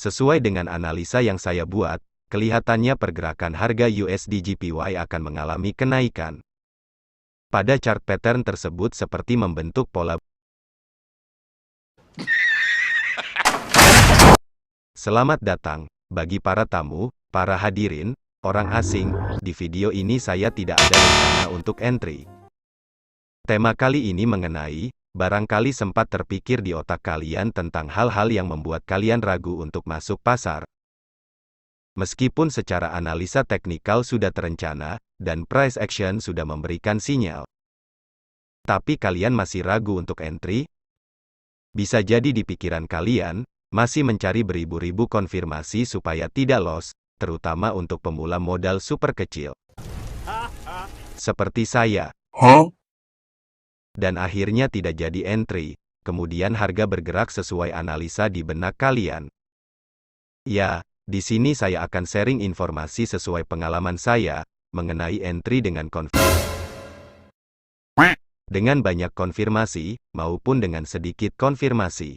Sesuai dengan analisa yang saya buat, kelihatannya pergerakan harga USD JPY akan mengalami kenaikan. Pada chart pattern tersebut seperti membentuk pola. Selamat datang, bagi para tamu, para hadirin, orang asing. Di video ini saya tidak ada rencana untuk entry. Tema kali ini mengenai, barangkali sempat terpikir di otak kalian tentang hal-hal yang membuat kalian ragu untuk masuk pasar. Meskipun secara analisa teknikal sudah terencana, dan price action sudah memberikan sinyal. Tapi kalian masih ragu untuk entry? Bisa jadi di pikiran kalian, masih mencari beribu-ribu konfirmasi supaya tidak loss, terutama untuk pemula modal super kecil. Seperti saya. Dan akhirnya tidak jadi entry, kemudian harga bergerak sesuai analisa di benak kalian. Ya, di sini saya akan sharing informasi sesuai pengalaman saya, mengenai entry dengan banyak konfirmasi, maupun dengan sedikit konfirmasi.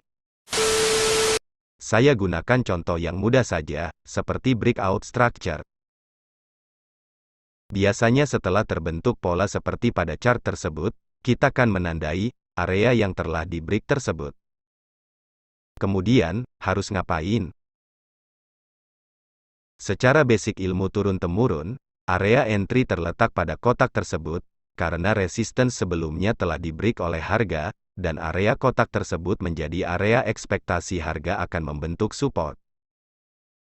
Saya gunakan contoh yang mudah saja, seperti breakout structure. Biasanya setelah terbentuk pola seperti pada chart tersebut, kita akan menandai area yang telah di break tersebut. Kemudian, harus ngapain? Secara basic ilmu turun-temurun, area entry terletak pada kotak tersebut, karena resistance sebelumnya telah di break oleh harga, dan area kotak tersebut menjadi area ekspektasi harga akan membentuk support.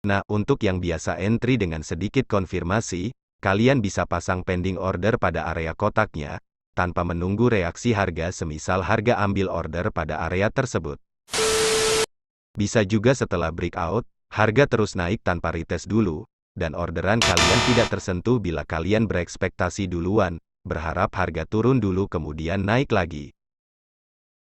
Nah, untuk yang biasa entry dengan sedikit konfirmasi, kalian bisa pasang pending order pada area kotaknya, tanpa menunggu reaksi harga semisal harga ambil order pada area tersebut. Bisa juga setelah breakout, harga terus naik tanpa retest dulu, dan orderan kalian tidak tersentuh bila kalian berekspektasi duluan, berharap harga turun dulu kemudian naik lagi.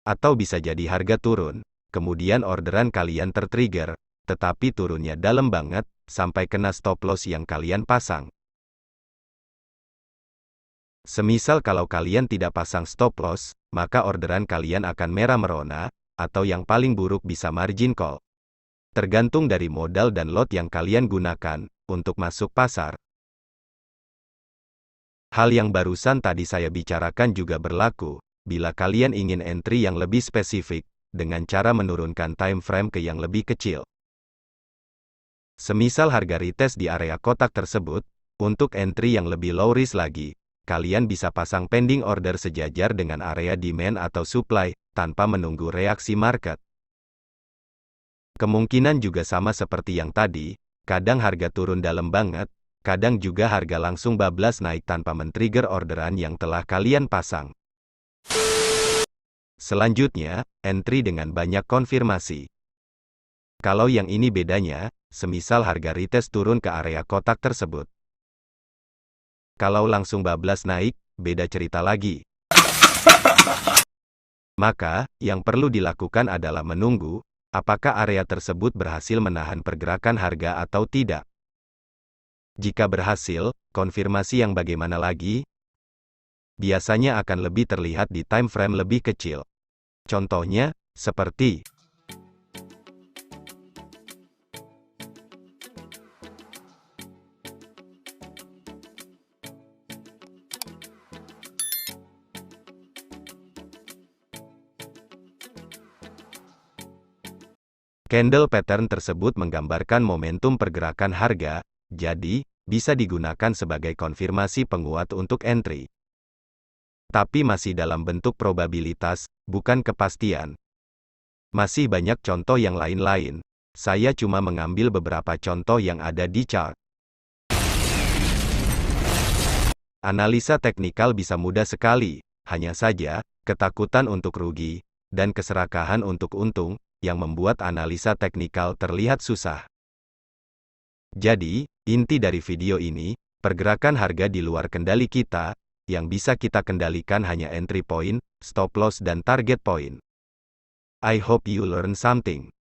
Atau bisa jadi harga turun, kemudian orderan kalian tertrigger, tetapi turunnya dalam banget, sampai kena stop loss yang kalian pasang. Semisal kalau kalian tidak pasang stop loss, maka orderan kalian akan merah merona, atau yang paling buruk bisa margin call. Tergantung dari modal dan lot yang kalian gunakan, untuk masuk pasar. Hal yang barusan tadi saya bicarakan juga berlaku, bila kalian ingin entry yang lebih spesifik, dengan cara menurunkan time frame ke yang lebih kecil. Semisal harga retest di area kotak tersebut, untuk entry yang lebih low risk lagi, kalian bisa pasang pending order sejajar dengan area demand atau supply, tanpa menunggu reaksi market. Kemungkinan juga sama seperti yang tadi, kadang harga turun dalam banget, kadang juga harga langsung bablas naik tanpa men-trigger orderan yang telah kalian pasang. Selanjutnya, entry dengan banyak konfirmasi. Kalau yang ini bedanya, semisal harga retest turun ke area kotak tersebut. Kalau langsung bablas naik, beda cerita lagi. Maka, yang perlu dilakukan adalah menunggu, apakah area tersebut berhasil menahan pergerakan harga atau tidak. Jika berhasil, konfirmasi yang bagaimana lagi? Biasanya akan lebih terlihat di time frame lebih kecil. Contohnya, seperti candle pattern tersebut menggambarkan momentum pergerakan harga, jadi, bisa digunakan sebagai konfirmasi penguat untuk entry. Tapi masih dalam bentuk probabilitas, bukan kepastian. Masih banyak contoh yang lain-lain, saya cuma mengambil beberapa contoh yang ada di chart. Analisa teknikal bisa mudah sekali, hanya saja, ketakutan untuk rugi, dan keserakahan untuk untung, yang membuat analisa teknikal terlihat susah. Jadi, inti dari video ini, pergerakan harga di luar kendali kita, yang bisa kita kendalikan hanya entry point, stop loss dan target point. I hope you learn something.